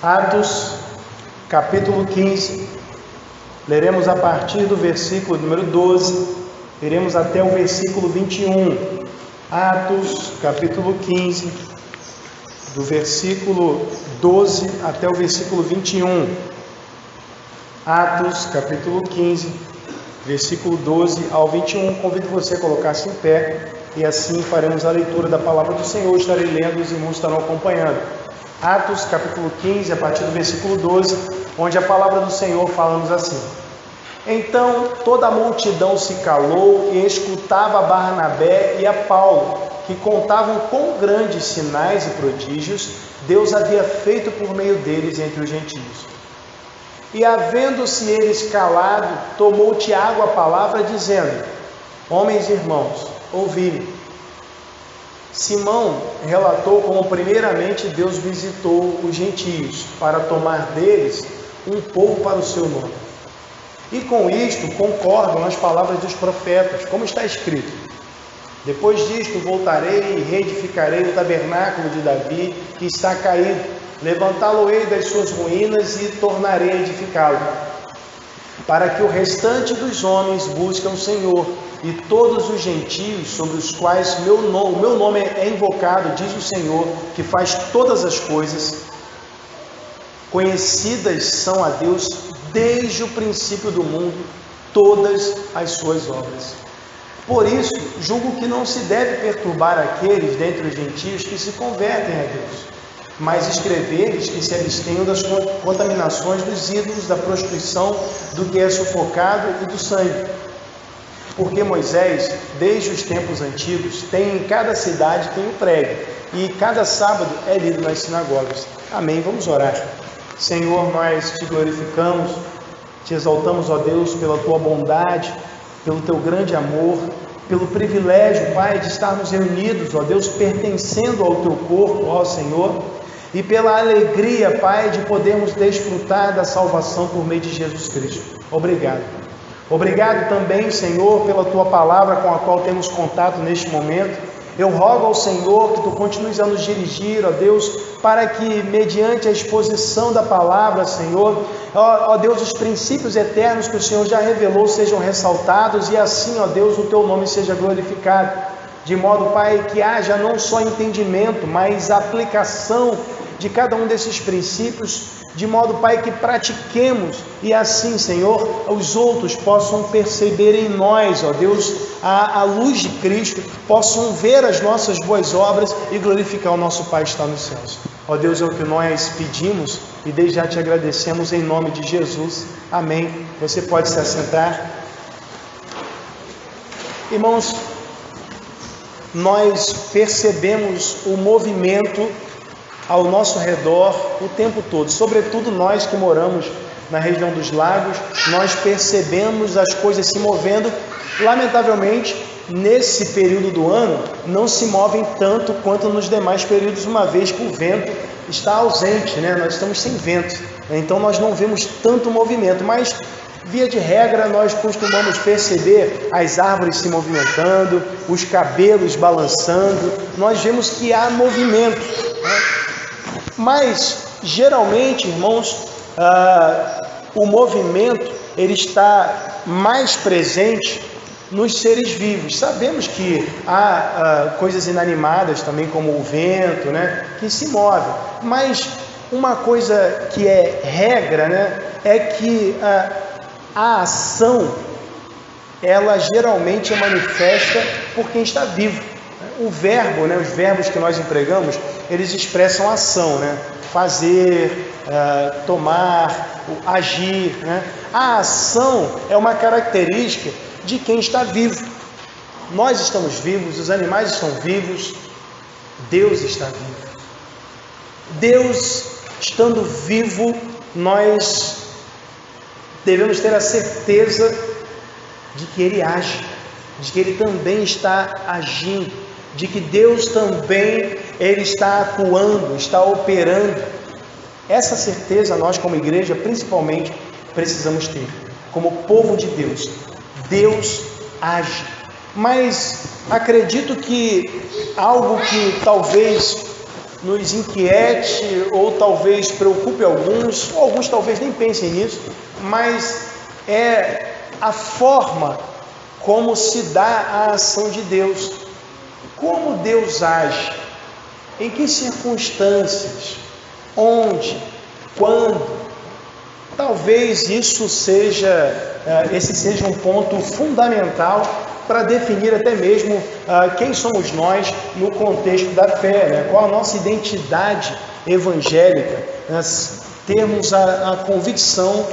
Atos, capítulo 15, leremos a partir do versículo número 12, iremos até o versículo 21. Atos, capítulo 15, do versículo 12 até o versículo 21. Atos, capítulo 15, versículo 12 ao 21. Convido você a colocar-se em pé e assim faremos a leitura da palavra do Senhor. Estarei lendo, os irmãos estarão acompanhando. Atos, capítulo 15, a partir do versículo 12, onde a palavra do Senhor fala-nos assim: Então toda a multidão se calou e escutava a Barnabé e a Paulo, que contavam quão grandes sinais e prodígios Deus havia feito por meio deles entre os gentios. E havendo-se eles calado, tomou Tiago a palavra, dizendo: Homens e irmãos, ouvi-me. Simão relatou como primeiramente Deus visitou os gentios, para tomar deles um povo para o seu nome. E com isto concordam as palavras dos profetas, como está escrito: Depois disto voltarei e reedificarei o tabernáculo de Davi, que está caído, levantá-lo-ei das suas ruínas e tornarei a edificá-lo, para que o restante dos homens busquem o Senhor, e todos os gentios sobre os quais o meu nome é invocado, diz o Senhor, que faz todas as coisas, conhecidas são a Deus desde o princípio do mundo, todas as suas obras. Por isso, julgo que não se deve perturbar aqueles dentre os gentios que se convertem a Deus, mas escrever-lhes que se abstenham das contaminações dos ídolos, da prostituição, do que é sufocado e do sangue. Porque Moisés, desde os tempos antigos, tem em cada cidade tem o prego, e cada sábado é lido nas sinagogas. Amém. Vamos orar. Senhor, nós te glorificamos, te exaltamos, ó Deus, pela tua bondade, pelo teu grande amor, pelo privilégio, Pai, de estarmos reunidos, ó Deus, pertencendo ao teu corpo, ó Senhor, e pela alegria, Pai, de podermos desfrutar da salvação por meio de Jesus Cristo. Obrigado. Obrigado também, Senhor, pela tua palavra com a qual temos contato neste momento. Eu rogo ao Senhor que tu continues a nos dirigir, ó Deus, para que mediante a exposição da palavra, Senhor, ó Deus, os princípios eternos que o Senhor já revelou sejam ressaltados e assim, ó Deus, o teu nome seja glorificado. De modo, Pai, que haja não só entendimento, mas aplicação de cada um desses princípios, de modo, Pai, que pratiquemos e assim, Senhor, os outros possam perceber em nós, ó Deus, a luz de Cristo, possam ver as nossas boas obras e glorificar o nosso Pai que está nos céus. Ó Deus, é o que nós pedimos e desde já te agradecemos em nome de Jesus. Amém. Você pode se assentar. Irmãos, nós percebemos o movimento ao nosso redor o tempo todo, sobretudo nós que moramos na região dos lagos, nós percebemos as coisas se movendo. Lamentavelmente, nesse período do ano, não se movem tanto quanto nos demais períodos, uma vez que o vento está ausente, né? Nós estamos sem vento, então nós não vemos tanto movimento, mas via de regra nós costumamos perceber as árvores se movimentando, os cabelos balançando, nós vemos que há movimento, né? Mas geralmente, irmãos, o movimento ele está mais presente nos seres vivos. Sabemos que há coisas inanimadas também, como o vento, né, que se movem. Mas uma coisa que é regra, né, é que a ação, ela geralmente é manifesta por quem está vivo. O verbo, né, os verbos que nós empregamos, eles expressam ação, né? Fazer, tomar, agir, né? A ação é uma característica de quem está vivo. Nós estamos vivos, os animais estão vivos, Deus está vivo. Deus estando vivo, nós devemos ter a certeza de que Ele age, de que Ele também está agindo, de que Deus também Ele está atuando, está operando. Essa certeza nós como igreja principalmente precisamos ter, como povo de Deus. Deus age, mas acredito que algo que talvez nos inquiete ou talvez preocupe alguns, ou alguns talvez nem pensem nisso, mas é a forma como se dá a ação de Deus. Como Deus age, em que circunstâncias, onde, quando. Talvez esse seja um ponto fundamental para definir até mesmo quem somos nós no contexto da fé, né? Qual a nossa identidade evangélica, termos a convicção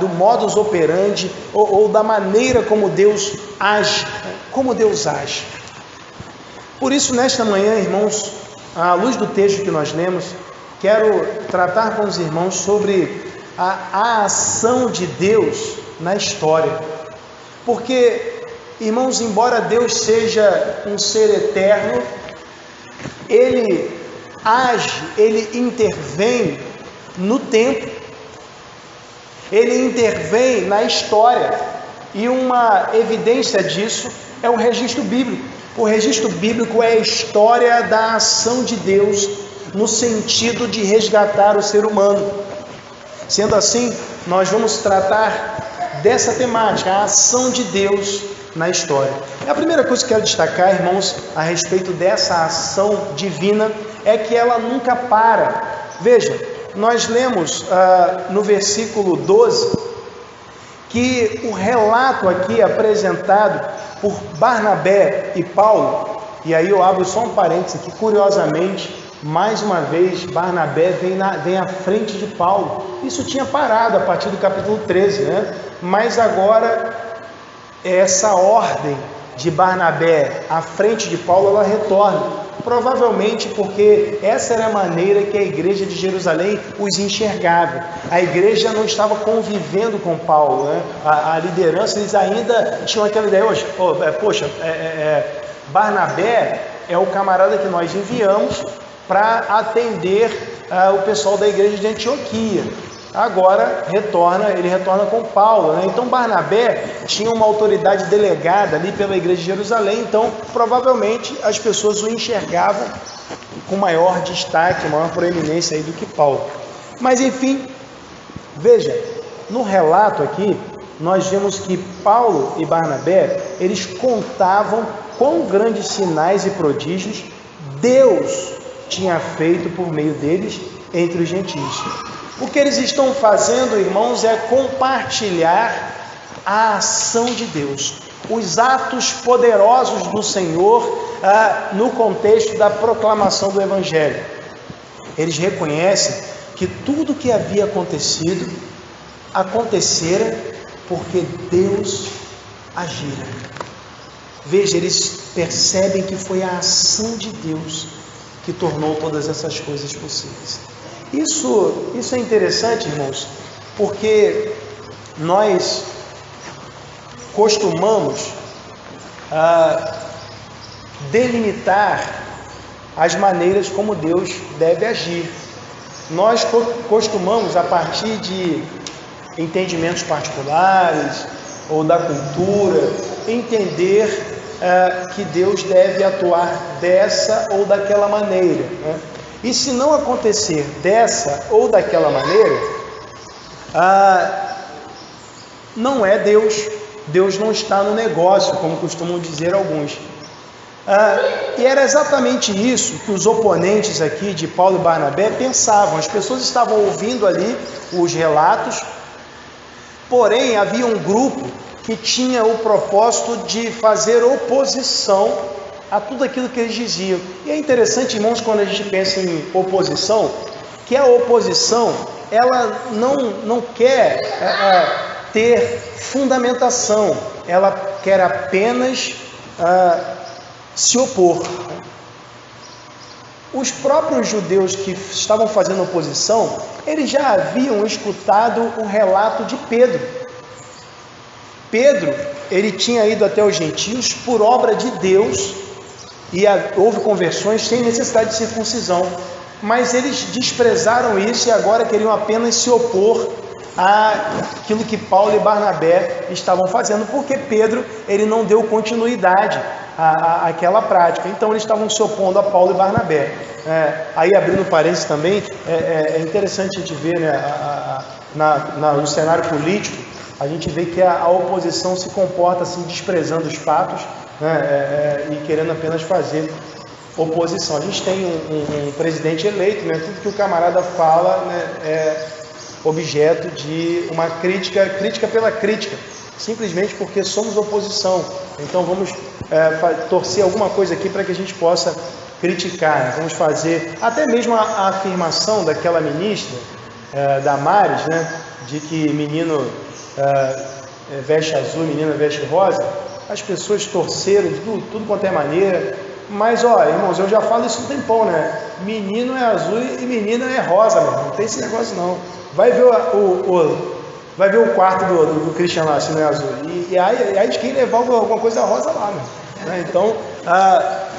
do modus operandi ou da maneira como Deus age, Por isso, nesta manhã, irmãos, à luz do texto que nós lemos, quero tratar com os irmãos sobre a ação de Deus na história. Porque, irmãos, embora Deus seja um ser eterno, Ele age, Ele intervém no tempo, Ele intervém na história. E uma evidência disso é o registro bíblico. O registro bíblico é a história da ação de Deus no sentido de resgatar o ser humano. Sendo assim, nós vamos tratar dessa temática, a ação de Deus na história. A primeira coisa que eu quero destacar, irmãos, a respeito dessa ação divina, é que ela nunca para. Veja, nós lemos no versículo 12, que o relato aqui apresentado por Barnabé e Paulo, e aí eu abro só um parênteses aqui, curiosamente, mais uma vez, Barnabé vem à frente de Paulo. Isso tinha parado a partir do capítulo 13, né? Mas agora, essa ordem de Barnabé à frente de Paulo, ela retorna. Provavelmente porque essa era a maneira que a igreja de Jerusalém os enxergava. A igreja não estava convivendo com Paulo, né? A liderança, eles ainda tinham aquela ideia hoje, Barnabé é o camarada que nós enviamos para atender o pessoal da igreja de Antioquia. Agora ele retorna com Paulo, né? Então Barnabé tinha uma autoridade delegada ali pela igreja de Jerusalém, então provavelmente as pessoas o enxergavam com maior destaque, maior proeminência aí do que Paulo. Mas enfim, veja, no relato aqui, nós vemos que Paulo e Barnabé, eles contavam quão grandes sinais e prodígios Deus tinha feito por meio deles entre os gentios. O que eles estão fazendo, irmãos, é compartilhar a ação de Deus, os atos poderosos do Senhor no contexto da proclamação do Evangelho. Eles reconhecem que tudo que havia acontecido, acontecera porque Deus agira. Veja, eles percebem que foi a ação de Deus que tornou todas essas coisas possíveis. Isso é interessante, irmãos, porque nós costumamos delimitar as maneiras como Deus deve agir. Nós costumamos, a partir de entendimentos particulares ou da cultura, entender que Deus deve atuar dessa ou daquela maneira, né? E se não acontecer dessa ou daquela maneira, não é Deus. Deus não está no negócio, como costumam dizer alguns. E era exatamente isso que os oponentes aqui de Paulo e Barnabé pensavam. As pessoas estavam ouvindo ali os relatos, porém havia um grupo que tinha o propósito de fazer oposição a tudo aquilo que eles diziam. E é interessante, irmãos, quando a gente pensa em oposição, que a oposição, ela não quer ter fundamentação, ela quer apenas se opor. Os próprios judeus que estavam fazendo oposição, eles já haviam escutado o relato de Pedro. Pedro, ele tinha ido até os gentios por obra de Deus, e houve conversões sem necessidade de circuncisão, mas eles desprezaram isso e agora queriam apenas se opor àquilo que Paulo e Barnabé estavam fazendo, porque Pedro, ele não deu continuidade aquela prática. Então eles estavam se opondo a Paulo e Barnabé. Aí abrindo parênteses também, é interessante a gente ver, né, no cenário político, a gente vê que a oposição se comporta assim, desprezando os fatos, né, e querendo apenas fazer oposição. A gente tem um presidente eleito, né, tudo que o camarada fala, né, é objeto de uma crítica pela crítica, simplesmente porque somos oposição. Então vamos torcer alguma coisa aqui para que a gente possa criticar, vamos fazer até mesmo a afirmação daquela ministra, Damares, né, de que menino veste azul, menina veste rosa. As pessoas torceram de tudo quanto é maneira, mas irmãos, eu já falo isso um tempão, né? Menino é azul e menina é rosa, meu irmão. Não tem esse negócio não. Vai ver o quarto do Christian lá, se não é azul. E aí de quem levar alguma coisa rosa lá, né? Então,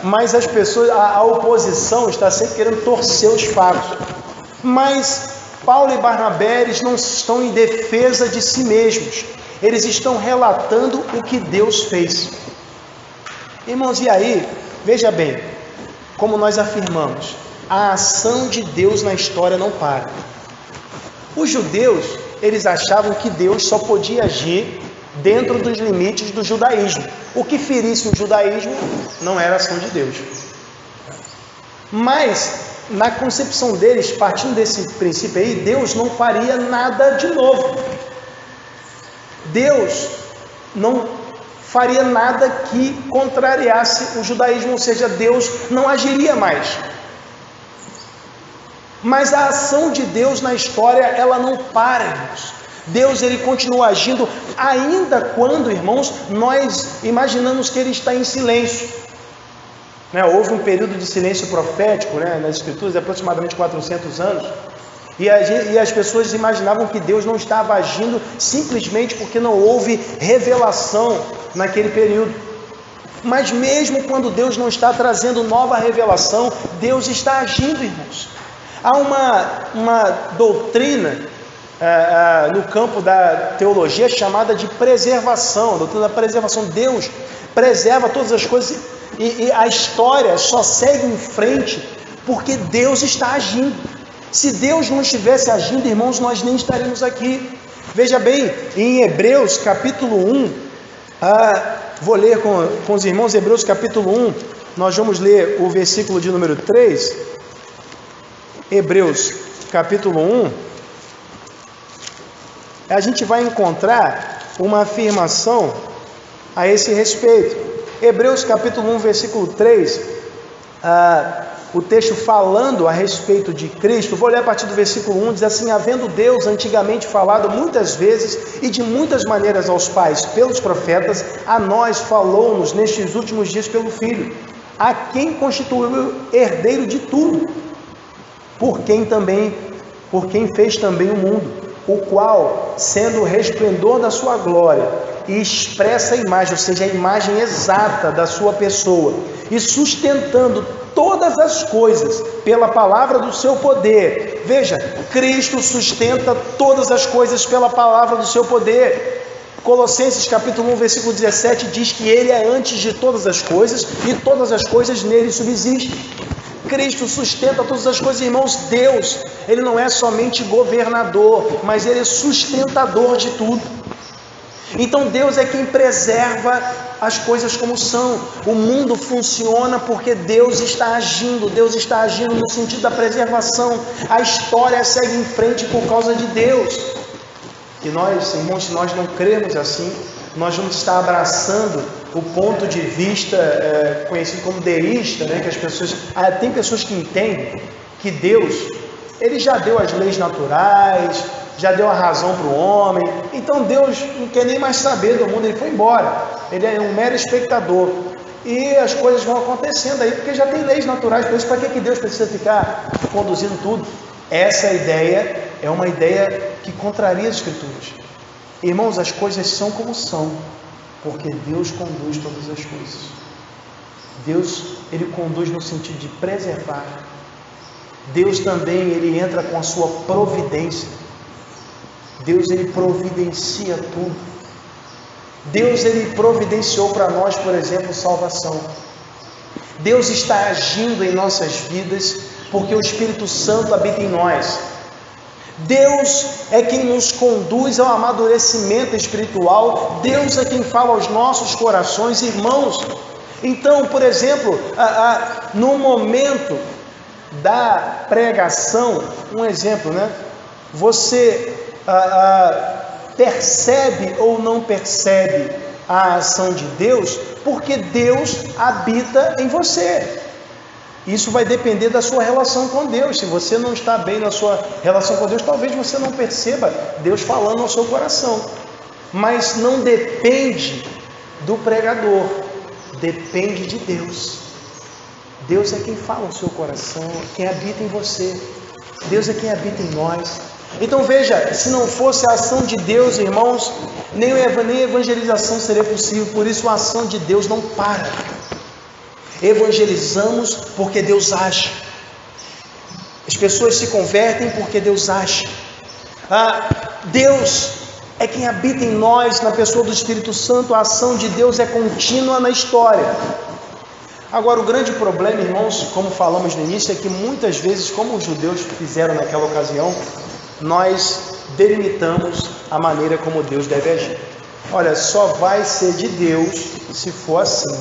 mas as pessoas, a oposição está sempre querendo torcer os fatos. Mas Paulo e Barnabé, eles não estão em defesa de si mesmos. Eles estão relatando o que Deus fez. Irmãos, e aí, veja bem, como nós afirmamos, a ação de Deus na história não para. Os judeus, eles achavam que Deus só podia agir dentro dos limites do judaísmo. O que ferisse o judaísmo não era ação de Deus. Mas, na concepção deles, partindo desse princípio aí, Deus não faria nada de novo. Deus não faria nada que contrariasse o judaísmo, ou seja, Deus não agiria mais. Mas a ação de Deus na história, ela não para, irmãos. Deus, ele continua agindo, ainda quando, irmãos, nós imaginamos que ele está em silêncio. Houve um período de silêncio profético, nas Escrituras, de aproximadamente 400 anos, e as pessoas imaginavam que Deus não estava agindo simplesmente porque não houve revelação naquele período. Mas mesmo quando Deus não está trazendo nova revelação, Deus está agindo, irmãos. Há uma doutrina no campo da teologia chamada de preservação, a doutrina da preservação. Deus preserva todas as coisas e a história só segue em frente porque Deus está agindo. Se Deus não estivesse agindo, irmãos, nós nem estaríamos aqui. Veja bem, em Hebreus capítulo 1, vou ler com os irmãos, Hebreus capítulo 1, nós vamos ler o versículo de número 3, Hebreus capítulo 1, a gente vai encontrar uma afirmação a esse respeito. Hebreus capítulo 1, versículo 3, o texto falando a respeito de Cristo, vou ler a partir do versículo 1, diz assim: havendo Deus antigamente falado muitas vezes e de muitas maneiras aos pais pelos profetas, a nós falou-nos nestes últimos dias pelo Filho, a quem constituiu herdeiro de tudo, por quem fez também o mundo, o qual, sendo o resplendor da sua glória e expressa a imagem, ou seja, a imagem exata da sua pessoa, e sustentando todas as coisas pela palavra do seu poder. Veja, Cristo sustenta todas as coisas pela palavra do seu poder. Colossenses capítulo 1, versículo 17 diz que Ele é antes de todas as coisas e todas as coisas nele subsistem. Cristo sustenta todas as coisas, irmãos. Deus, Ele não é somente governador, mas Ele é sustentador de tudo. Então Deus é quem preserva as coisas como são. O mundo funciona porque Deus está agindo. Deus está agindo no sentido da preservação. A história segue em frente por causa de Deus. E nós, irmãos, se nós não cremos assim, nós vamos estar abraçando o ponto de vista conhecido como deísta, que as pessoas... tem pessoas que entendem que Deus, Ele já deu as leis naturais, já deu a razão para o homem, então Deus não quer nem mais saber do mundo, Ele foi embora, Ele é um mero espectador, e as coisas vão acontecendo aí, porque já tem leis naturais, por isso para que Deus precisa ficar conduzindo tudo? Essa ideia é uma ideia que contraria as Escrituras. Irmãos, as coisas são como são, porque Deus conduz todas as coisas. Deus, Ele conduz no sentido de preservar. Deus também, Ele entra com a sua providência. Deus, Ele providencia tudo. Deus, ele providenciou para nós, por exemplo, salvação. Deus está agindo em nossas vidas, porque o Espírito Santo habita em nós. Deus é quem nos conduz ao amadurecimento espiritual. Deus é quem fala aos nossos corações, irmãos. Então, por exemplo, no momento da pregação, um exemplo, né? Você percebe ou não percebe a ação de Deus, porque Deus habita em você. Isso vai depender da sua relação com Deus. Se você não está bem na sua relação com Deus, talvez você não perceba Deus falando ao seu coração. Mas não depende do pregador, depende de Deus. Deus é quem fala ao seu coração, quem habita em você. Deus é quem habita em nós. Então veja, se não fosse a ação de Deus, irmãos, nem evangelização seria possível. Por isso a ação de Deus não para. Evangelizamos porque Deus age. As pessoas se convertem porque Deus age. Deus é quem habita em nós, na pessoa do Espírito Santo. A ação de Deus é contínua na história. Agora, o grande problema, irmãos, como falamos no início, é que muitas vezes, como os judeus fizeram naquela ocasião, nós delimitamos a maneira como Deus deve agir. Olha, só vai ser de Deus se for assim.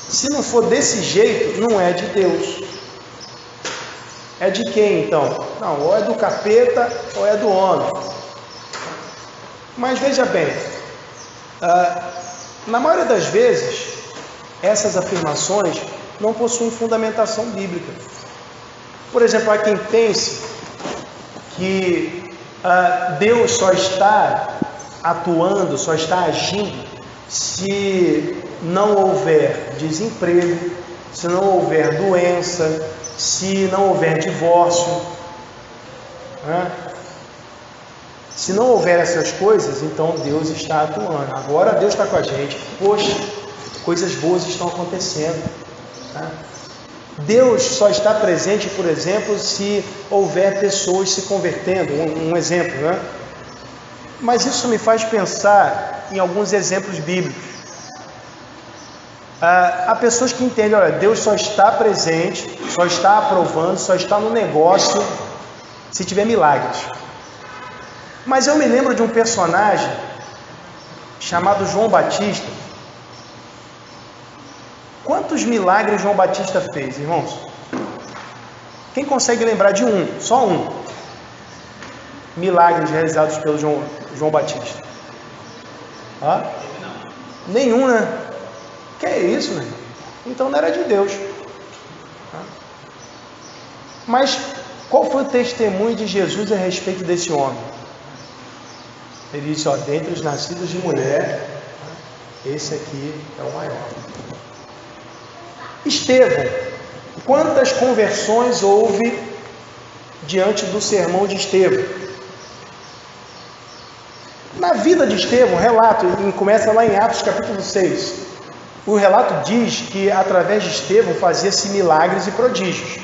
Se não for desse jeito, não é de Deus. É de quem então? Não, ou é do capeta ou é do homem. Mas veja bem, na maioria das vezes, essas afirmações não possuem fundamentação bíblica. Por exemplo, há quem pense que Deus só está atuando, só está agindo se não houver desemprego, se não houver doença, se não houver divórcio, Se não houver essas coisas, então Deus está atuando. Agora Deus está com a gente. Poxa, coisas boas estão acontecendo. Deus só está presente, por exemplo, se houver pessoas se convertendo. Um exemplo, né? Mas isso me faz pensar em alguns exemplos bíblicos. Há pessoas que entendem, olha, Deus só está presente, só está aprovando, só está no negócio se tiver milagres. Mas eu me lembro de um personagem chamado João Batista. Quantos milagres João Batista fez, irmãos? Quem consegue lembrar de um? Só um. Milagres realizados pelo João Batista. Nenhum, né? Que é isso, né? Então não era de Deus. Mas qual foi o testemunho de Jesus a respeito desse homem? Ele disse, dentre os nascidos de mulher, esse aqui é o maior. Estevão, quantas conversões houve diante do sermão de Estevão? Na vida de Estevão, relato, começa lá em Atos capítulo 6. O relato diz que através de Estevão fazia-se milagres e prodígios,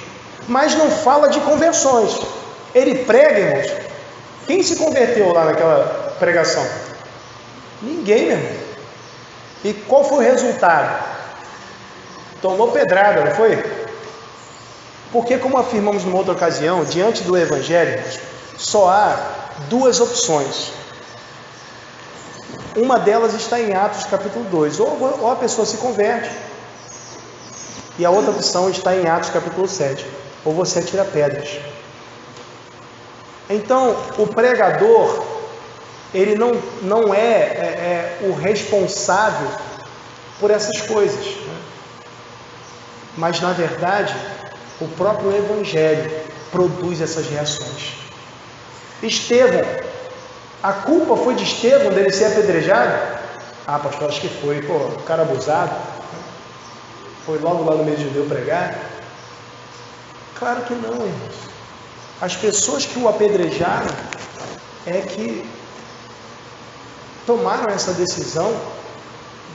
mas não fala de conversões. Ele prega, irmãos. Quem se converteu lá naquela pregação? Ninguém, meu irmão. E qual foi o resultado? Tomou pedrada, não foi? Porque, como afirmamos numa outra ocasião, diante do Evangelho, só há duas opções. Uma delas está em Atos capítulo 2. Ou a pessoa se converte. E a outra opção está em Atos capítulo 7. Ou você atira pedras. Então, o pregador, ele não é o responsável por essas coisas. Mas, na verdade, o próprio Evangelho produz essas reações. Estevão, a culpa foi de Estevão dele ser apedrejado? Pastor, acho que foi. O cara abusado. Foi logo lá no meio de judeu pregar? Claro que não, irmãos. As pessoas que o apedrejaram é que tomaram essa decisão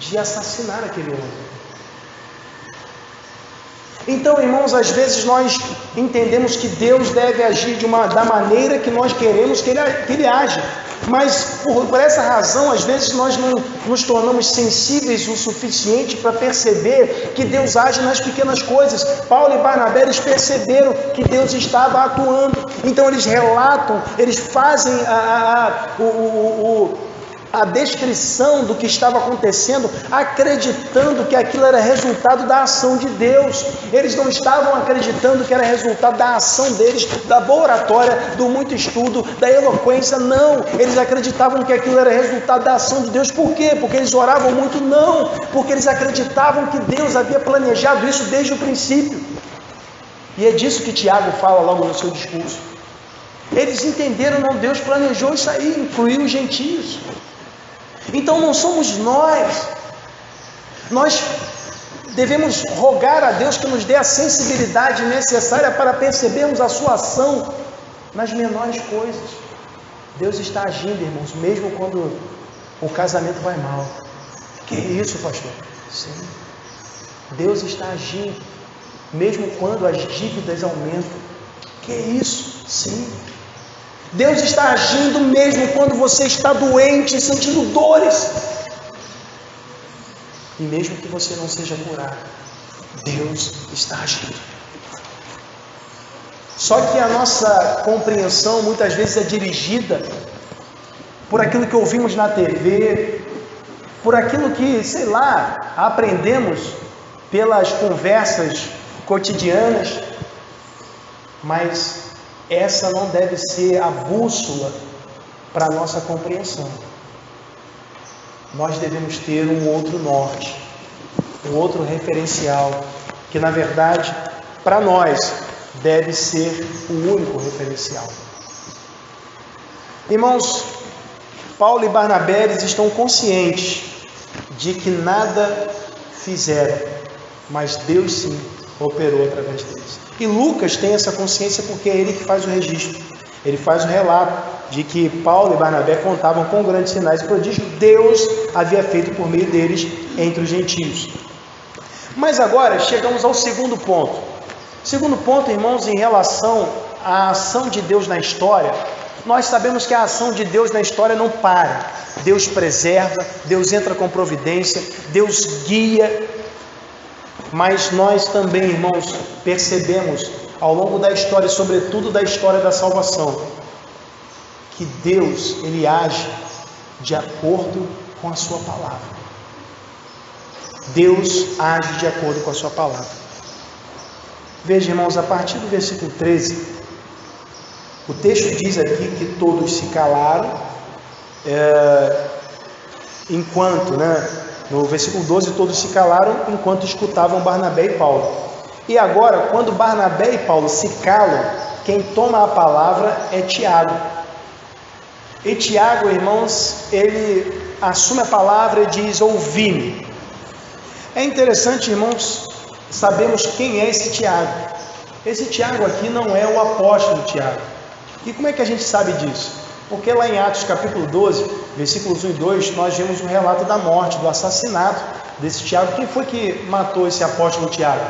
de assassinar aquele homem. Então, irmãos, às vezes nós entendemos que Deus deve agir da maneira que nós queremos que Ele age. Mas por essa razão, às vezes nós não nos tornamos sensíveis o suficiente para perceber que Deus age nas pequenas coisas. Paulo e Barnabé, eles perceberam que Deus estava atuando. Então eles relatam, eles fazem a descrição do que estava acontecendo, acreditando que aquilo era resultado da ação de Deus. Eles não estavam acreditando que era resultado da ação deles, da boa oratória, do muito estudo, da eloquência. Não, eles acreditavam que aquilo era resultado da ação de Deus. Por quê? Porque eles oravam muito? Não, porque eles acreditavam que Deus havia planejado isso desde o princípio. E é disso que Tiago fala logo no seu discurso. Eles entenderam, não, Deus planejou isso aí, incluiu os gentios. Então não somos nós devemos rogar a Deus que nos dê a sensibilidade necessária para percebermos a sua ação nas menores coisas. Deus está agindo, irmãos, mesmo quando o casamento vai mal. Que isso, pastor? Sim. Deus está agindo mesmo quando as dívidas aumentam. Que isso? Sim. Deus está agindo mesmo quando você está doente, sentindo dores. E mesmo que você não seja curado, Deus está agindo. Só que a nossa compreensão muitas vezes é dirigida por aquilo que ouvimos na TV, por aquilo que, aprendemos pelas conversas cotidianas, mas essa não deve ser a bússola para a nossa compreensão. Nós devemos ter um outro norte, um outro referencial, que na verdade, para nós, deve ser o único referencial. Irmãos, Paulo e Barnabé, eles estão conscientes de que nada fizeram, mas Deus sim operou através deles. E Lucas tem essa consciência porque é ele que faz o registro. Ele faz o relato de que Paulo e Barnabé contavam com grandes sinais e prodígios que Deus havia feito por meio deles entre os gentios. Mas agora chegamos ao segundo ponto. Segundo ponto, irmãos, em relação à ação de Deus na história, nós sabemos que a ação de Deus na história não para. Deus preserva, Deus entra com providência, Deus guia. Mas nós também, irmãos, percebemos ao longo da história, sobretudo da história da salvação, que Deus, Ele age de acordo com a sua palavra. Deus age de acordo com a sua palavra. Veja, irmãos, a partir do versículo 13, o texto diz aqui que todos se calaram, no versículo 12, todos se calaram enquanto escutavam Barnabé e Paulo. E agora, quando Barnabé e Paulo se calam, quem toma a palavra é Tiago. E Tiago, irmãos, ele assume a palavra e diz: ouvi-me. É interessante, irmãos, sabemos quem é esse Tiago. Esse Tiago aqui não é o apóstolo Tiago. E como é que a gente sabe disso? Porque lá em Atos capítulo 12, versículos 1 e 2, nós vemos um relato da morte, do assassinato desse Tiago. Quem foi que matou esse apóstolo Tiago?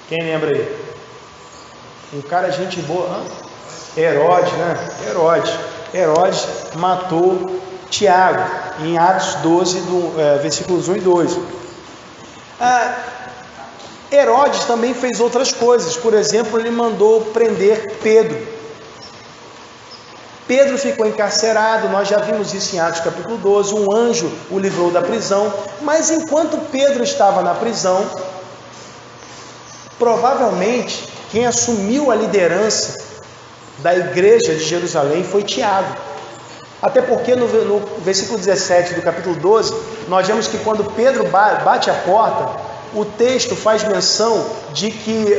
Quem lembra aí? Um cara gente boa, Herodes, né? Herodes matou Tiago, em Atos 12, versículos 1 e 2. Herodes também fez outras coisas. Por exemplo, ele mandou prender Pedro. Pedro ficou encarcerado, nós já vimos isso em Atos capítulo 12, um anjo o livrou da prisão, mas enquanto Pedro estava na prisão, provavelmente quem assumiu a liderança da igreja de Jerusalém foi Tiago. Até porque no versículo 17 do capítulo 12, nós vemos que quando Pedro bate a porta, o texto faz menção de que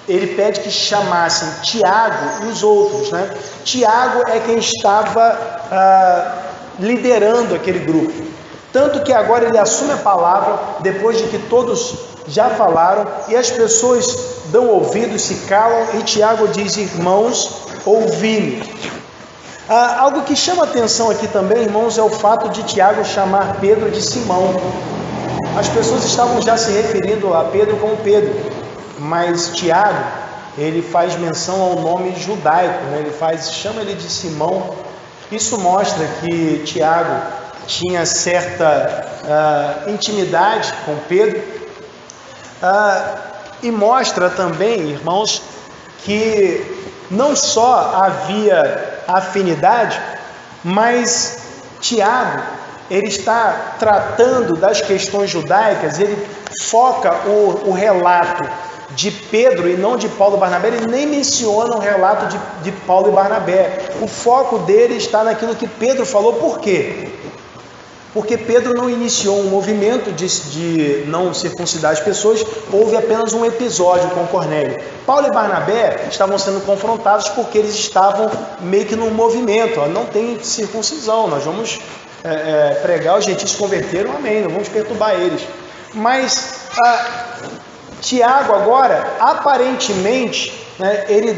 ele pede que chamassem Tiago e os outros, né? Tiago é quem estava liderando aquele grupo. Tanto que agora ele assume a palavra, depois de que todos já falaram, e as pessoas dão ouvidos, se calam, e Tiago diz: irmãos, ouvi-me. Algo que chama atenção aqui também, irmãos, é o fato de Tiago chamar Pedro de Simão. as pessoas estavam já se referindo a Pedro como Pedro, mas Tiago, ele faz menção ao nome judaico, né? Chama ele de Simão. Isso mostra que Tiago tinha certa intimidade com Pedro, e mostra também, irmãos, que não só havia afinidade, mas Tiago, ele está tratando das questões judaicas, ele foca o relato de Pedro e não de Paulo e Barnabé. Ele nem menciona o relato de Paulo e Barnabé. O foco dele está naquilo que Pedro falou. Por quê? Porque Pedro não iniciou um movimento de não circuncidar as pessoas, houve apenas um episódio com Cornélio. Paulo e Barnabé estavam sendo confrontados porque eles estavam meio que num movimento, não tem circuncisão, nós vamos pregar, os gentios se converteram, amém, não vamos perturbar eles. Mas Tiago agora, aparentemente, né, ele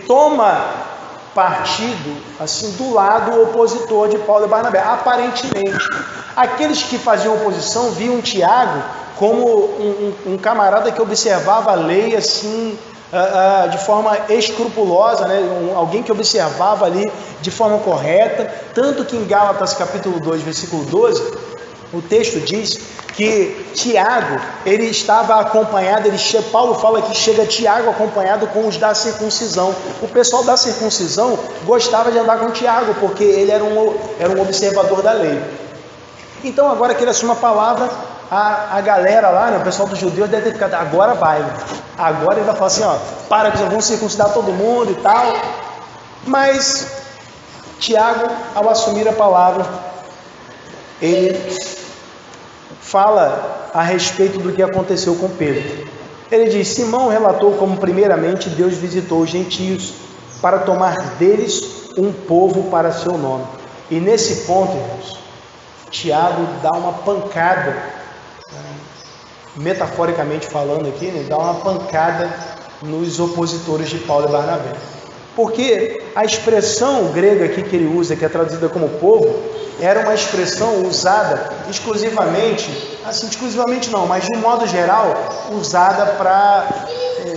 toma partido assim do lado opositor de Paulo e Barnabé. Aparentemente, aqueles que faziam oposição viam Tiago como um camarada que observava a lei assim de forma escrupulosa, né? Alguém que observava ali de forma correta, tanto que em Gálatas capítulo 2, versículo 12, o texto diz que Tiago, ele estava acompanhado, Paulo fala que chega Tiago acompanhado com os da circuncisão. O pessoal da circuncisão gostava de andar com Tiago, porque ele era um observador da lei. Então agora que ele assume a palavra, a galera lá, né, o pessoal dos judeus deve ter ficado, agora vai. Agora ele vai falar assim, para que vamos circuncidar todo mundo e tal. Mas Tiago, ao assumir a palavra, ele fala a respeito do que aconteceu com Pedro. Ele diz: Simão relatou como primeiramente Deus visitou os gentios para tomar deles um povo para seu nome. E nesse ponto, irmãos, Tiago dá uma pancada, metaforicamente falando aqui, né, dá uma pancada nos opositores de Paulo e Barnabé. Porque a expressão grega aqui que ele usa, que é traduzida como povo, era uma expressão usada exclusivamente, assim, exclusivamente não, mas de um modo geral, usada para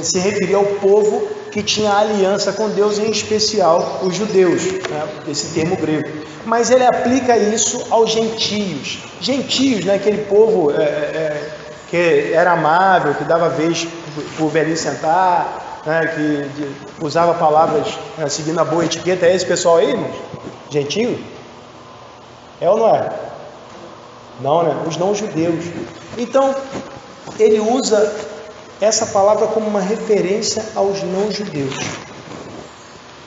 se referir ao povo que tinha aliança com Deus, em especial os judeus, né, esse termo grego. Mas ele aplica isso aos gentios. Gentios, né, aquele povo que era amável, que dava vez para o velhinho sentar, né, que usava palavras seguindo a boa etiqueta. É esse pessoal aí, irmãos? Gentio? É ou não é? Não, né? Os não-judeus. Então, ele usa essa palavra como uma referência aos não-judeus.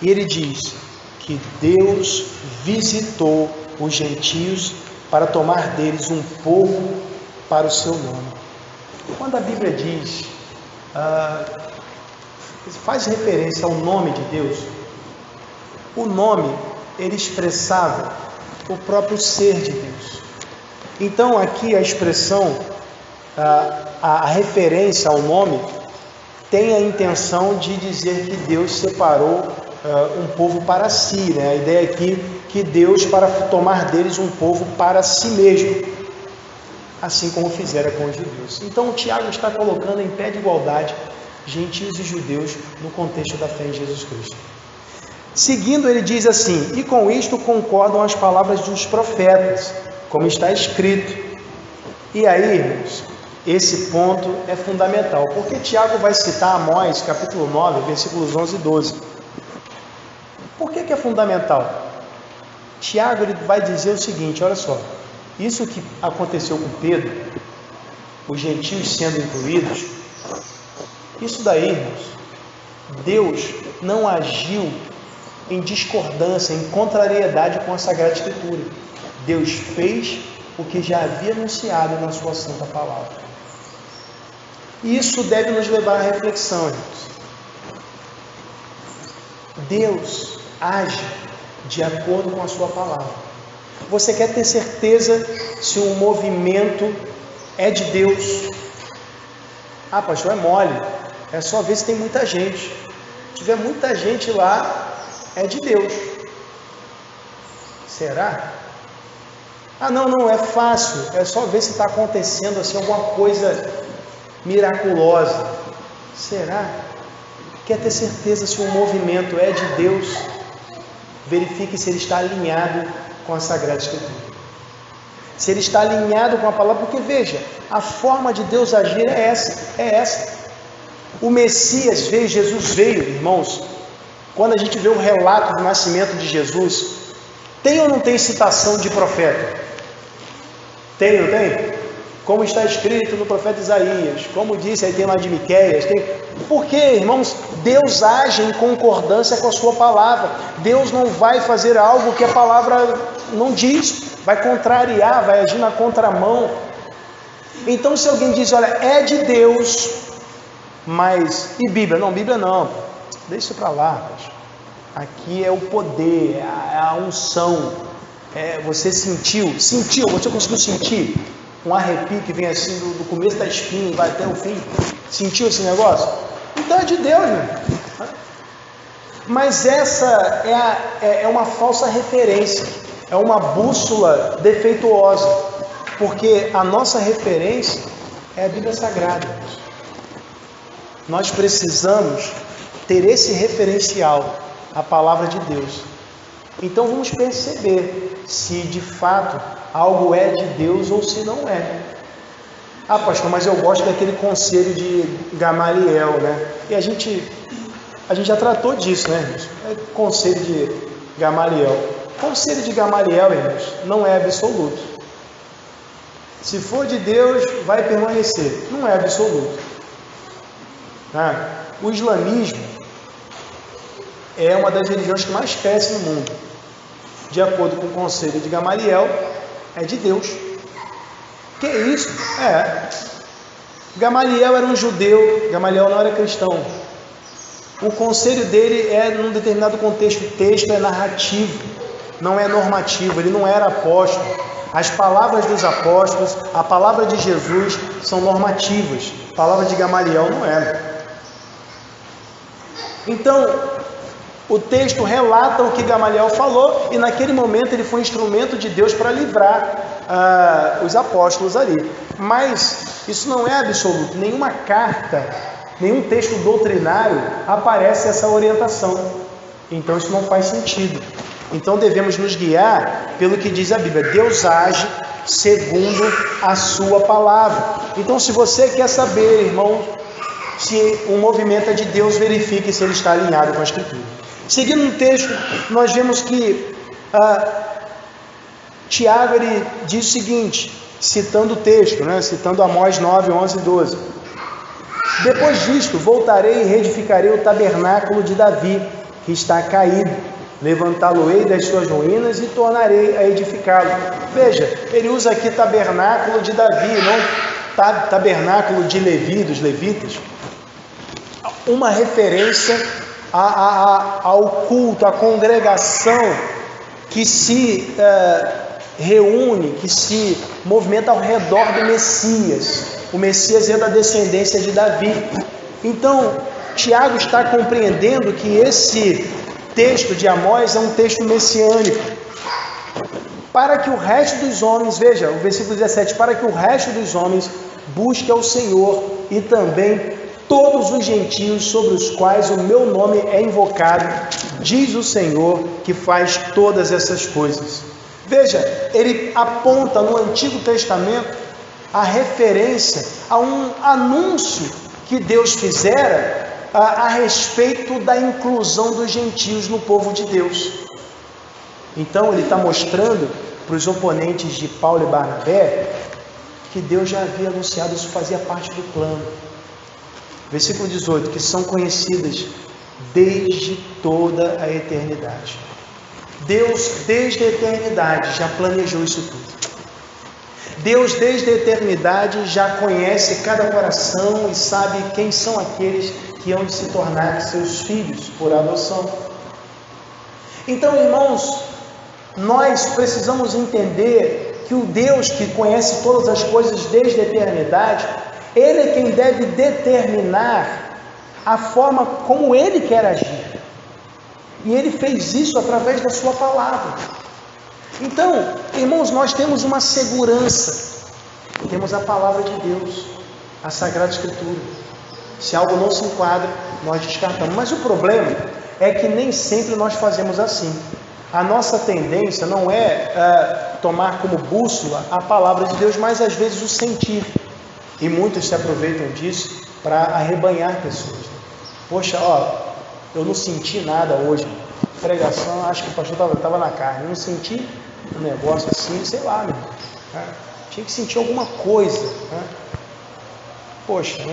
E ele diz que Deus visitou os gentios para tomar deles um povo para o seu nome. Quando a Bíblia diz, faz referência ao nome de Deus, o nome, ele expressava o próprio ser de Deus. Então aqui a expressão, a referência ao nome, tem a intenção de dizer que Deus separou um povo para si, né? A ideia aqui que Deus, para tomar deles um povo para si mesmo, assim como fizera com os judeus. Então o Tiago está colocando em pé de igualdade gentios e judeus no contexto da fé em Jesus Cristo. Seguindo, ele diz assim: e com isto concordam as palavras dos profetas, como está escrito. E aí, irmãos, esse ponto é fundamental, porque Tiago vai citar Amós, capítulo 9, versículos 11 e 12. Por que é fundamental? Tiago, ele vai dizer o seguinte, olha só, isso que aconteceu com Pedro, os gentios sendo incluídos, isso daí, irmãos, Deus não agiu em discordância, em contrariedade com a Sagrada Escritura. Deus fez o que já havia anunciado na sua santa palavra. E isso deve nos levar à reflexão, irmãos. Deus age de acordo com a sua palavra. Você quer ter certeza se um movimento é de Deus? Ah, pastor, é mole. É só ver se tem muita gente. Se tiver muita gente lá, é de Deus. Será? Ah, não, é fácil, é só ver se está acontecendo assim alguma coisa miraculosa. Será? Quer ter certeza se o movimento é de Deus? Verifique se ele está alinhado com a Sagrada Escritura. Se ele está alinhado com a palavra, porque veja, a forma de Deus agir é essa. O Messias veio, Jesus veio, irmãos. Quando a gente vê o relato do nascimento de Jesus, tem ou não tem citação de profeta? Tem, não tem? Como está escrito no profeta Isaías, como disse, aí tem lá de Miqueias, tem... Por quê, irmãos? Deus age em concordância com a sua palavra. Deus não vai fazer algo que a palavra não diz, vai contrariar, vai agir na contramão. Então, se alguém diz, olha, é de Deus, mas... E Bíblia? Não, Bíblia não. Deixa isso para lá. Aqui é o poder, é a unção. Você sentiu, você conseguiu sentir um arrepio que vem assim do começo da espinha e vai até o fim? Sentiu esse negócio? Então é de Deus, né? Mas essa é uma falsa referência, é uma bússola defeituosa, porque a nossa referência é a Bíblia Sagrada. Nós precisamos ter esse referencial, a palavra de Deus. Então vamos perceber se de fato algo é de Deus ou se não é. Ah, pastor, mas eu gosto daquele conselho de Gamaliel, né? E a gente já tratou disso, né, irmãos? Conselho de Gamaliel. Conselho de Gamaliel, irmãos, não é absoluto. Se for de Deus, vai permanecer. Não é absoluto. O islamismo é uma das religiões que mais cresce no mundo. De acordo com o conselho de Gamaliel, é de Deus. Que isso? Gamaliel era um judeu, Gamaliel não era cristão. O conselho dele num determinado contexto, o texto é narrativo, não é normativo, ele não era apóstolo. As palavras dos apóstolos, a palavra de Jesus são normativas, a palavra de Gamaliel não era. Então, o texto relata o que Gamaliel falou, e naquele momento ele foi instrumento de Deus para livrar os apóstolos ali. Mas isso não é absoluto. Nenhuma carta, nenhum texto doutrinário aparece essa orientação. Então isso não faz sentido. Então devemos nos guiar pelo que diz a Bíblia. Deus age segundo a sua palavra. Então, se você quer saber, irmão, se o movimento é de Deus, verifique se ele está alinhado com a Escritura. Seguindo no texto, nós vemos que Tiago ele diz o seguinte, citando o texto, citando Amós 9, 11 e 12. Depois disto, voltarei e reedificarei o tabernáculo de Davi, que está caído. Levantá-lo-ei das suas ruínas e tornarei a edificá-lo. Veja, ele usa aqui tabernáculo de Davi, não tabernáculo de Levi, dos levitas. Uma referência ao culto, à congregação que se reúne, que se movimenta ao redor do Messias. O Messias é da descendência de Davi. Então, Tiago está compreendendo que esse texto de Amós é um texto messiânico. Para que o resto dos homens, veja, o versículo 17, para que o resto dos homens busque ao Senhor e também todos os gentios sobre os quais o meu nome é invocado, diz o Senhor que faz todas essas coisas. Veja, ele aponta no Antigo Testamento a referência a um anúncio que Deus fizera a respeito da inclusão dos gentios no povo de Deus. Então ele está mostrando para os oponentes de Paulo e Barnabé que Deus já havia anunciado, isso fazia parte do plano. Versículo 18, que são conhecidas desde toda a eternidade. Deus, desde a eternidade, já planejou isso tudo. Deus, desde a eternidade, já conhece cada coração e sabe quem são aqueles que hão de se tornar seus filhos por adoção. Então, irmãos, nós precisamos entender que o Deus que conhece todas as coisas desde a eternidade, Ele é quem deve determinar a forma como Ele quer agir. E Ele fez isso através da sua palavra. Então, irmãos, nós temos uma segurança, temos a palavra de Deus, a Sagrada Escritura. Se algo não se enquadra, nós descartamos. Mas o problema é que nem sempre nós fazemos assim. A nossa tendência não é tomar como bússola a palavra de Deus, mas às vezes o sentir. E muitos se aproveitam disso para arrebanhar pessoas. Poxa, eu não senti nada hoje. Pregação, acho que o pastor estava na carne. Eu não senti um negócio assim, sei lá, meu irmão. Tinha que sentir alguma coisa. Poxa,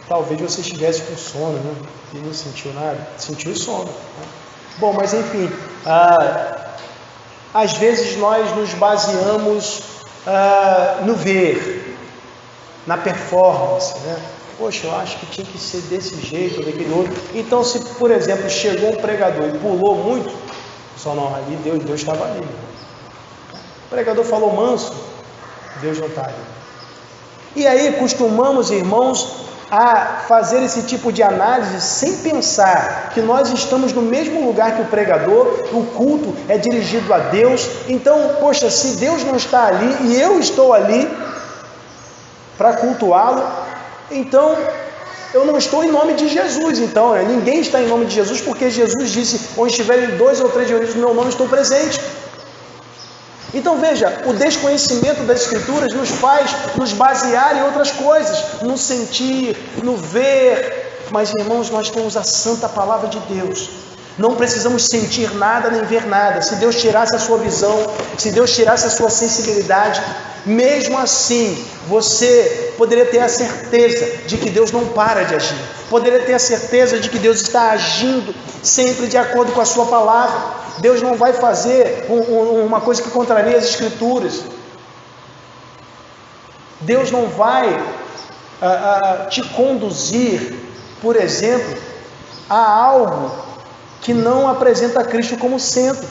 talvez você estivesse com sono, e não sentiu nada. Sentiu sono. Bom, mas enfim, às vezes nós nos baseamos no ver, na performance, Poxa, eu acho que tinha que ser desse jeito ou daquele outro. Então, se, por exemplo, chegou um pregador e pulou muito, só não, ali Deus estava ali. O pregador falou manso, Deus não está ali. E aí costumamos, irmãos, a fazer esse tipo de análise sem pensar que nós estamos no mesmo lugar que o pregador, o culto é dirigido a Deus. Então, poxa, se Deus não está ali e eu estou ali para cultuá-lo, então eu não estou em nome de Jesus. Então, ninguém está em nome de Jesus, porque Jesus disse, onde estiverem 2 ou 3 reunidos no meu nome, estou presente. Então veja, o desconhecimento das Escrituras nos faz nos basear em outras coisas, no sentir, no ver. Mas, irmãos, nós temos a santa palavra de Deus. Não precisamos sentir nada nem ver nada. Se Deus tirasse a sua visão, se Deus tirasse a sua sensibilidade, mesmo assim, você poderia ter a certeza de que Deus não para de agir. Poderia ter a certeza de que Deus está agindo sempre de acordo com a sua palavra. Deus não vai fazer uma coisa que contraria as Escrituras. Deus não vai te conduzir, por exemplo, a algo que não apresenta a Cristo como centro.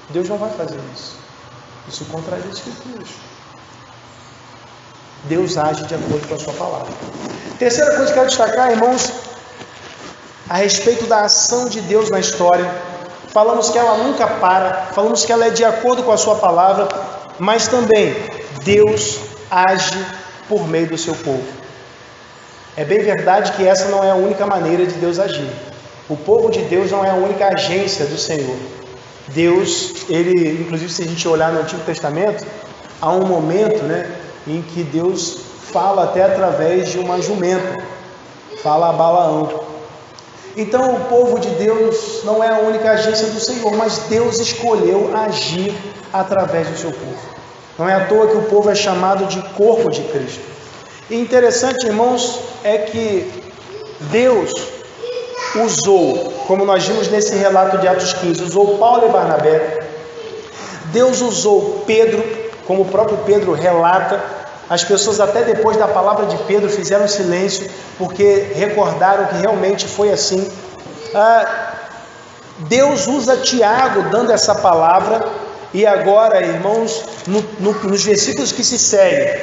Deus não vai fazer isso. Isso contraria as Escrituras. Deus age de acordo com a sua palavra. Terceira coisa que eu quero destacar, irmãos, a respeito da ação de Deus na história. Falamos que ela nunca para, falamos que ela é de acordo com a sua palavra, mas também Deus age por meio do seu povo. É bem verdade que essa não é a única maneira de Deus agir. O povo de Deus não é a única agência do Senhor. Deus, ele, inclusive se a gente olhar no Antigo Testamento, há um momento, em que Deus fala até através de uma jumenta, fala a Balaão. Então o povo de Deus não é a única agência do Senhor, mas Deus escolheu agir através do seu povo. Não é à toa que o povo é chamado de corpo de Cristo. E interessante, irmãos, é que Deus usou, como nós vimos nesse relato de Atos 15, usou Paulo e Barnabé. Deus usou Pedro, como o próprio Pedro relata. As pessoas até depois da palavra de Pedro fizeram silêncio, porque recordaram que realmente foi assim. Deus usa Tiago dando essa palavra, e agora, irmãos, nos versículos que se seguem,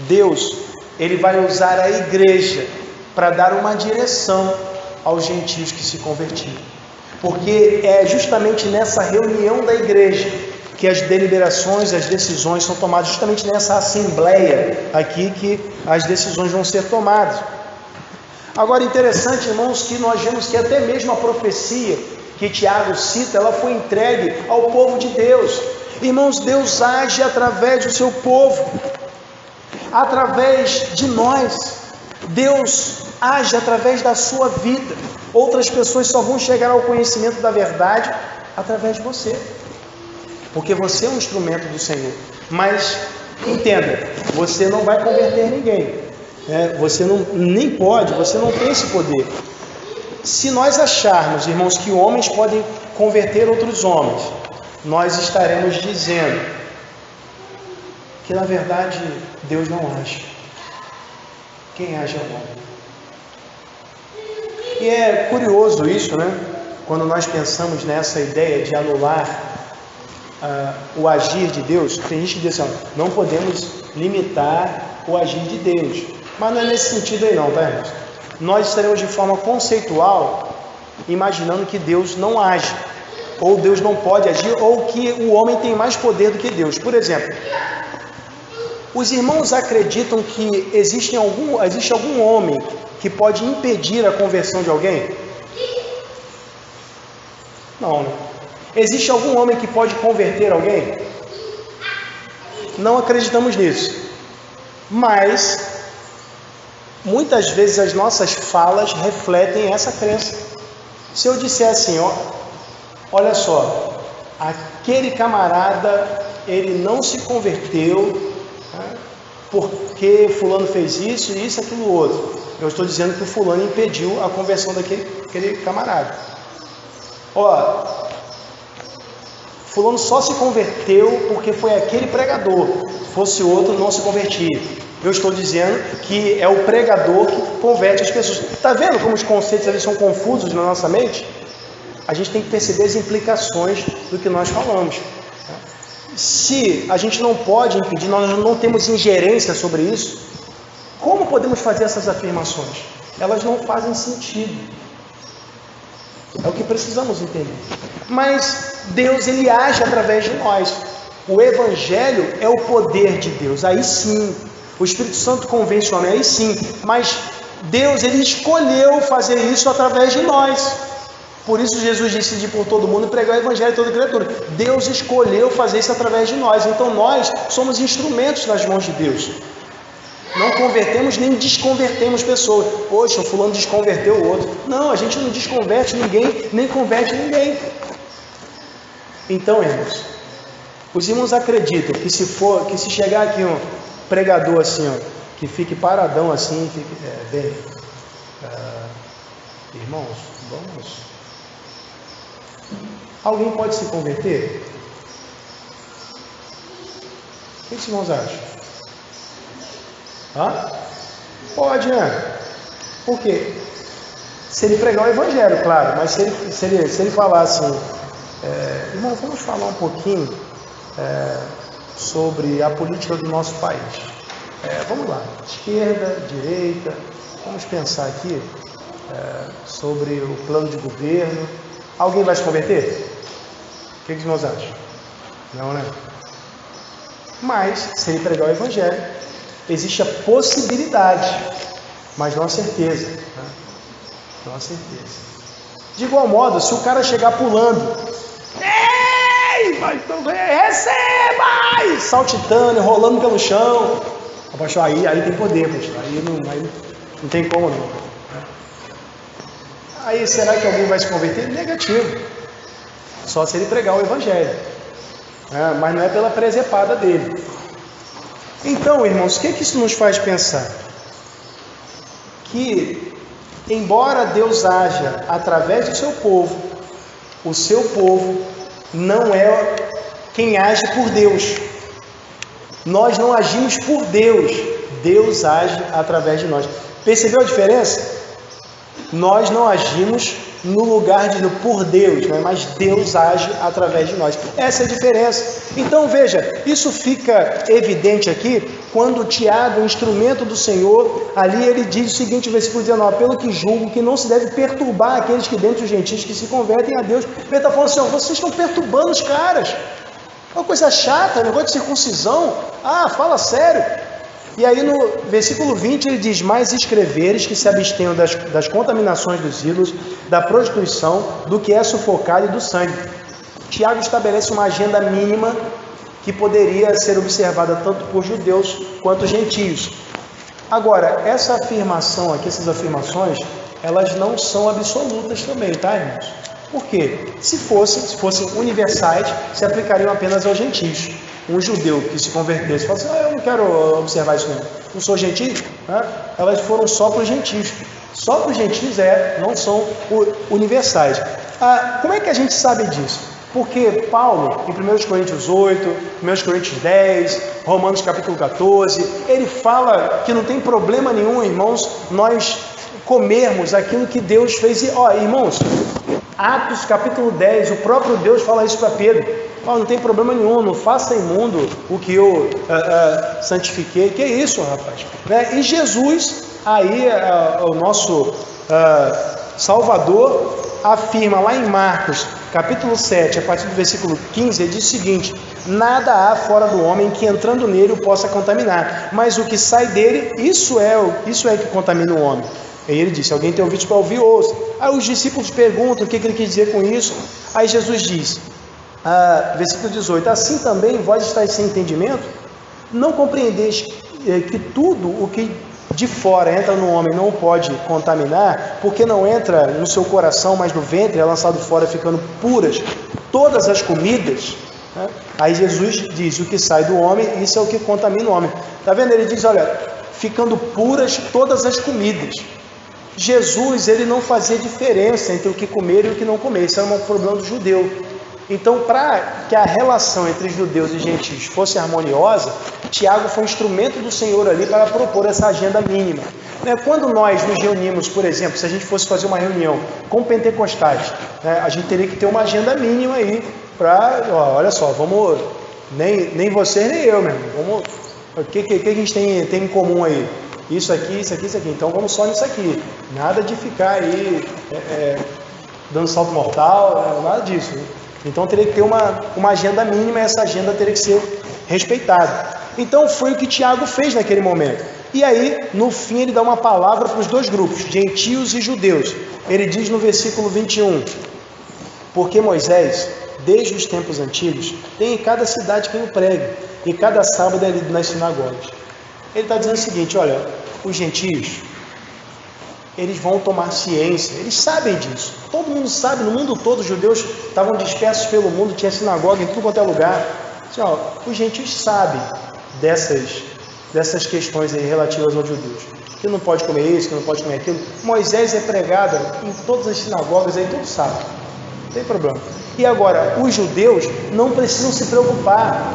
Deus, ele vai usar a igreja para dar uma direção aos gentios que se convertiram, porque é justamente nessa reunião da igreja que as deliberações, as decisões são tomadas, justamente nessa assembleia aqui que as decisões vão ser tomadas. Agora, interessante, irmãos, que nós vemos que até mesmo a profecia que Tiago cita, ela foi entregue ao povo de Deus. Irmãos, Deus age através do seu povo, através de nós. Deus age através da sua vida. Outras pessoas só vão chegar ao conhecimento da verdade através de você, porque você é um instrumento do Senhor. Mas entenda, você não vai converter ninguém, você nem pode, você não tem esse poder. Se nós acharmos, irmãos, que homens podem converter outros homens, nós estaremos dizendo que na verdade Deus não age. Quem age é o homem. E é curioso isso, quando nós pensamos nessa ideia de anular o agir de Deus. Tem gente que diz assim, não podemos limitar o agir de Deus, mas não é nesse sentido aí não, tá, irmãos? Nós estaremos de forma conceitual imaginando que Deus não age, ou Deus não pode agir, ou que o homem tem mais poder do que Deus. Por exemplo, os irmãos acreditam que existe algum homem que pode impedir a conversão de alguém? Não, né? Existe algum homem que pode converter alguém? Não acreditamos nisso. Mas muitas vezes as nossas falas refletem essa crença. Se eu disser assim, olha só, aquele camarada, ele não se converteu, né, porque fulano fez isso, aquilo, outro. Eu estou dizendo que o fulano impediu a conversão daquele camarada. Fulano só se converteu porque foi aquele pregador. Se fosse outro, não se convertia. Eu estou dizendo que é o pregador que converte as pessoas. Está vendo como os conceitos ali são confusos na nossa mente? A gente tem que perceber as implicações do que nós falamos. Se a gente não pode impedir, nós não temos ingerência sobre isso, como podemos fazer essas afirmações? Elas não fazem sentido. É o que precisamos entender. Mas Deus, ele age através de nós. O Evangelho é o poder de Deus. Aí sim, o Espírito Santo convence o homem, aí sim. Mas Deus, ele escolheu fazer isso através de nós. Por isso Jesus disse de ir por todo mundo e pregar o Evangelho a toda criatura. Deus escolheu fazer isso através de nós. Então nós somos instrumentos nas mãos de Deus. Não convertemos nem desconvertemos pessoas. Poxa, o fulano desconverteu o outro. Não, a gente não desconverte ninguém, nem converte ninguém. Então, irmãos, os irmãos acreditam que se chegar aqui um pregador assim, que fique paradão assim, irmãos, vamos. Alguém pode se converter? O que os irmãos acham? Pode, né? Por quê? Se ele pregar o Evangelho, claro, mas se ele falar assim, irmão, vamos falar um pouquinho sobre a política do nosso país. Vamos lá, esquerda, direita, vamos pensar aqui sobre o plano de governo. Alguém vai se converter? O que os irmãos acham? Não, né? Mas, se ele pregar o Evangelho, existe a possibilidade, mas não a certeza. Né? Não a certeza. De igual modo, se o cara chegar pulando, ei, receba! Saltitando, rolando pelo chão, pastor, aí tem poder, pastor. Aí não tem como não. Aí será que alguém vai se converter? Negativo. Só se ele pregar o Evangelho. Mas não é pela presepada dele. Então, irmãos, o que isso nos faz pensar? Que, embora Deus haja através do seu povo, o seu povo não é quem age por Deus. Nós não agimos por Deus, Deus age através de nós. Percebeu a diferença? Nós não agimos no lugar de por Deus, né? Mas Deus age através de nós. Essa é a diferença. Então veja, isso fica evidente aqui quando Tiago, o instrumento do Senhor, ali ele diz o seguinte, versículo 19: pelo que julgo que não se deve perturbar aqueles que dentre os gentios que se convertem a Deus. Ele está falando assim, vocês estão perturbando os caras. É uma coisa chata, negócio de circuncisão. Fala sério. E aí no versículo 20 ele diz: mais escreveres que se abstenham das contaminações dos ídolos, da prostituição, do que é sufocado e do sangue. Tiago estabelece uma agenda mínima que poderia ser observada tanto por judeus quanto gentios. Agora, essa afirmação aqui, essas afirmações, elas não são absolutas também, tá, irmãos? Por quê? Se fossem universais, se aplicariam apenas aos gentios. Um judeu que se convertesse e falasse: eu não quero observar isso não sou gentio, né? Elas foram só para os gentios. Só para os gentios não são universais. Como é que a gente sabe disso? Porque Paulo, em 1 Coríntios 8, 1 Coríntios 10, Romanos capítulo 14, ele fala que não tem problema nenhum, irmãos, nós comermos aquilo que Deus fez. Irmãos, Atos capítulo 10, o próprio Deus fala isso para Pedro. Não tem problema nenhum, não faça imundo o que eu santifiquei. Que é isso, rapaz? Né? E Jesus, aí, o nosso Salvador, afirma lá em Marcos, capítulo 7, a partir do versículo 15, ele diz o seguinte: nada há fora do homem que entrando nele o possa contaminar, mas o que sai dele, isso é que contamina o homem. Aí ele disse: alguém tem ouvidos para ouvir, ouça. Aí os discípulos perguntam o que ele quis dizer com isso. Aí Jesus diz, versículo 18: assim também vós estáis sem entendimento? Não compreendeis que tudo o que de fora entra no homem não o pode contaminar, porque não entra no seu coração, mas no ventre, é lançado fora, ficando puras todas as comidas, né? Aí Jesus diz: o que sai do homem, isso é o que contamina o homem. Está vendo? Ele diz: olha, ficando puras todas as comidas. Jesus, ele não fazia diferença entre o que comer e o que não comer. Isso era um problema do judeu. Então, para que a relação entre judeus e gentios fosse harmoniosa, Tiago foi um instrumento do Senhor ali para propor essa agenda mínima. Quando nós nos reunimos, por exemplo, se a gente fosse fazer uma reunião com pentecostais, a gente teria que ter uma agenda mínima aí para, olha só, vamos, nem você nem eu, meu irmão, o que a gente tem em comum aí? Isso aqui, isso aqui, isso aqui. Então vamos só nisso aqui. Nada de ficar aí dando salto mortal, nada disso. Então teria que ter uma agenda mínima, e essa agenda teria que ser respeitada. Então foi o que Tiago fez naquele momento. E aí, no fim, ele dá uma palavra para os dois grupos, gentios e judeus. Ele diz no versículo 21, porque Moisés, desde os tempos antigos, tem em cada cidade quem o pregue, e cada sábado é lido nas sinagogas. Ele está dizendo o seguinte: olha, os gentios, eles vão tomar ciência, eles sabem disso, todo mundo sabe, no mundo todo os judeus estavam dispersos pelo mundo, tinha sinagoga em tudo quanto é lugar. Assim, os gentios sabem dessas questões aí relativas aos judeus, que não pode comer isso, que não pode comer aquilo. Moisés é pregado em todas as sinagogas, aí todos sabem, não tem problema. E agora, os judeus não precisam se preocupar.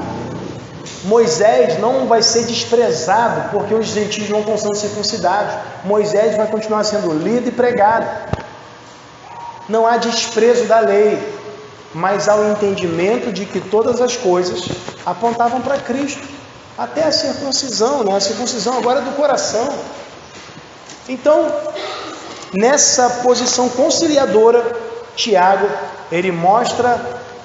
Moisés não vai ser desprezado porque os gentios não estão sendo circuncidados. Moisés vai continuar sendo lido e pregado. Não há desprezo da lei, mas há o entendimento de que todas as coisas apontavam para Cristo. Até a circuncisão, né? A circuncisão agora é do coração. Então, nessa posição conciliadora, Tiago, ele mostra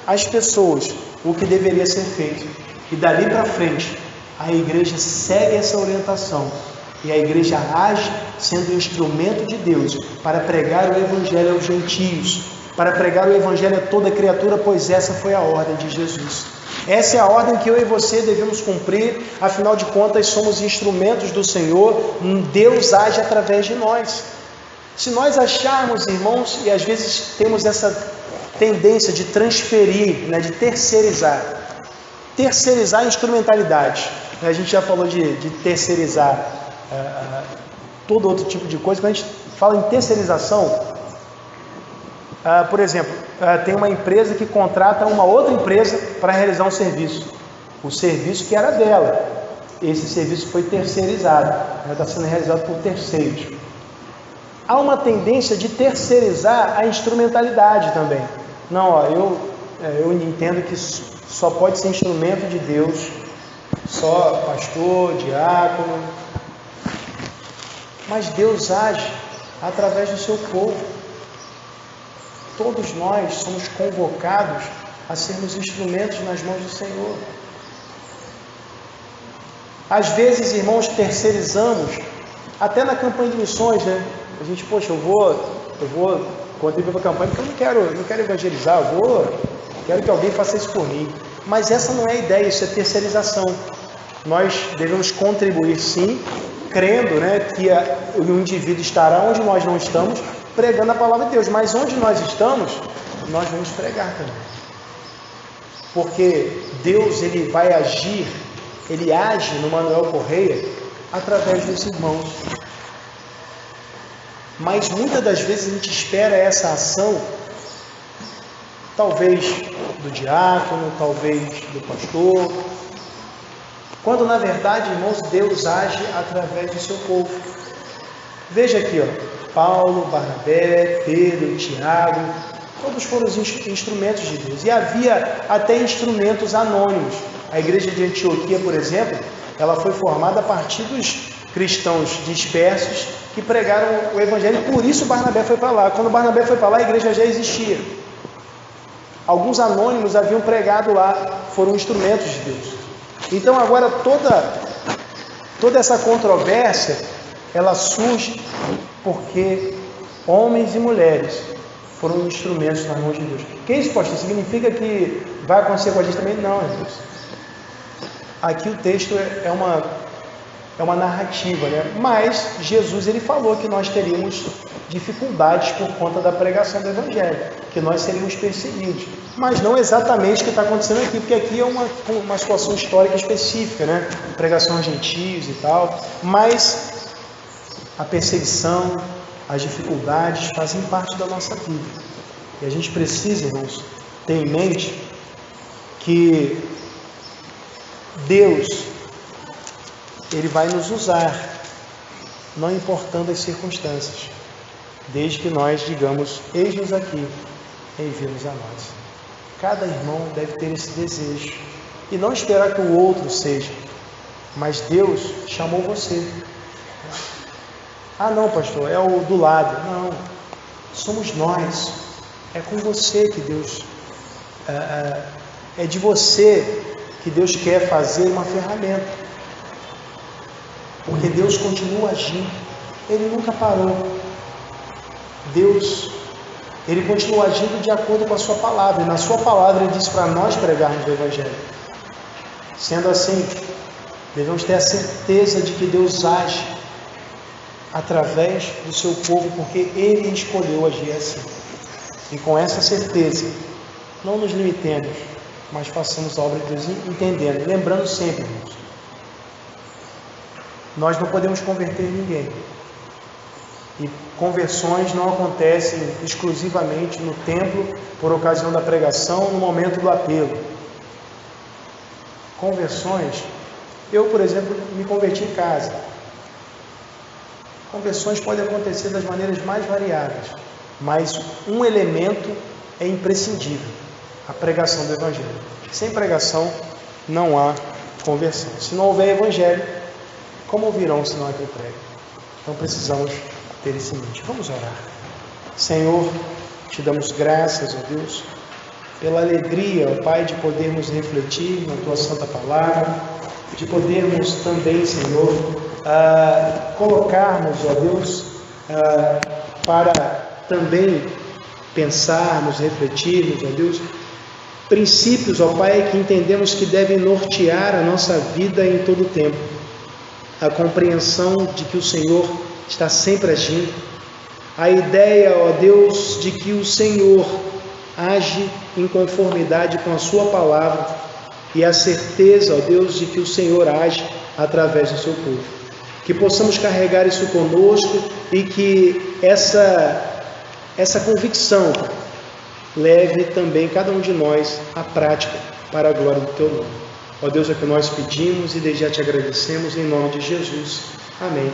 às pessoas o que deveria ser feito. E dali para frente, a igreja segue essa orientação. E a igreja age sendo instrumento de Deus para pregar o evangelho aos gentios, para pregar o evangelho a toda criatura, pois essa foi a ordem de Jesus. Essa é a ordem que eu e você devemos cumprir, afinal de contas somos instrumentos do Senhor, Deus age através de nós. Se nós acharmos, irmãos, e às vezes temos essa tendência de transferir, de terceirizar a instrumentalidade. A gente já falou de terceirizar todo outro tipo de coisa. Quando a gente fala em terceirização, por exemplo, tem uma empresa que contrata uma outra empresa para realizar um serviço. O serviço que era dela, esse serviço foi terceirizado, está sendo realizado por terceiros. Há uma tendência de terceirizar a instrumentalidade também. Não, eu entendo que só pode ser instrumento de Deus, só pastor, diácono. Mas Deus age através do seu povo. Todos nós somos convocados a sermos instrumentos nas mãos do Senhor. Às vezes, irmãos, terceirizamos, até na campanha de missões, né? A gente, poxa, eu vou contribuir para a campanha porque eu não quero evangelizar, quero que alguém faça isso por mim. Mas essa não é a ideia, isso é terceirização. Nós devemos contribuir sim, crendo, que o indivíduo estará onde nós não estamos, pregando a palavra de Deus. Mas onde nós estamos, nós vamos pregar também. Porque Deus, ele vai agir, ele age no Manuel Correia através dos irmãos. Mas muitas das vezes a gente espera essa ação, talvez do diácono, talvez do pastor, quando na verdade, irmãos, Deus age através do seu povo. Veja aqui, Paulo, Barnabé, Pedro, Tiago, todos foram os instrumentos de Deus. E havia até instrumentos anônimos. A igreja de Antioquia, por exemplo, ela foi formada a partir dos cristãos dispersos que pregaram o Evangelho, por isso Barnabé foi para lá. Quando Barnabé foi para lá, a igreja já existia. Alguns anônimos haviam pregado lá, foram instrumentos de Deus. Então agora toda essa controvérsia, ela surge porque homens e mulheres foram instrumentos nas mãos de Deus. Que isso, pastor? Significa que vai acontecer com a gente também? Não, irmãos. Aqui o texto é uma narrativa, né? Mas Jesus, ele falou que nós teríamos dificuldades por conta da pregação do Evangelho, que nós seríamos perseguidos. Mas não exatamente o que está acontecendo aqui, porque aqui é uma situação histórica específica, né? Pregação a gentios e tal. Mas a perseguição, as dificuldades fazem parte da nossa vida. E a gente precisa, irmãos, ter em mente que Deus, Ele vai nos usar, não importando as circunstâncias, desde que nós digamos, eis-nos aqui, envia-nos a nós. Cada irmão deve ter esse desejo, e não esperar que o outro seja, mas Deus chamou você. Ah não, pastor, é o do lado. Não, somos nós, é com você que Deus, é de você que Deus quer fazer uma ferramenta. Porque Deus continua agindo, Ele nunca parou. Deus, Ele continua agindo de acordo com a sua palavra, e na sua palavra Ele diz para nós pregarmos o Evangelho. Sendo assim, devemos ter a certeza de que Deus age através do seu povo, porque Ele escolheu agir assim. E com essa certeza, não nos limitemos, mas façamos a obra de Deus entendendo, lembrando sempre, irmãos, nós não podemos converter ninguém. E conversões não acontecem exclusivamente no templo, por ocasião da pregação, no momento do apelo. Conversões, eu, por exemplo, me converti em casa. Conversões podem acontecer das maneiras mais variadas, mas um elemento é imprescindível: a pregação do Evangelho. Sem pregação não há conversão. Se não houver Evangelho, como ouvirão se não é que eu prego? Então precisamos ter isso em mente. Vamos orar. Senhor, te damos graças, ó Deus, pela alegria, ó Pai, de podermos refletir na Tua Santa Palavra, de podermos também, Senhor, colocarmos, ó Deus, para também pensarmos, refletirmos, ó Deus, princípios, ó Pai, que entendemos que devem nortear a nossa vida em todo o tempo. A compreensão de que o Senhor está sempre agindo, a ideia, ó Deus, de que o Senhor age em conformidade com a sua palavra, e a certeza, ó Deus, de que o Senhor age através do seu povo. Que possamos carregar isso conosco e que essa convicção leve também cada um de nós à prática para a glória do Teu nome. Ó Deus, é o que nós pedimos e desde já te agradecemos em nome de Jesus. Amém.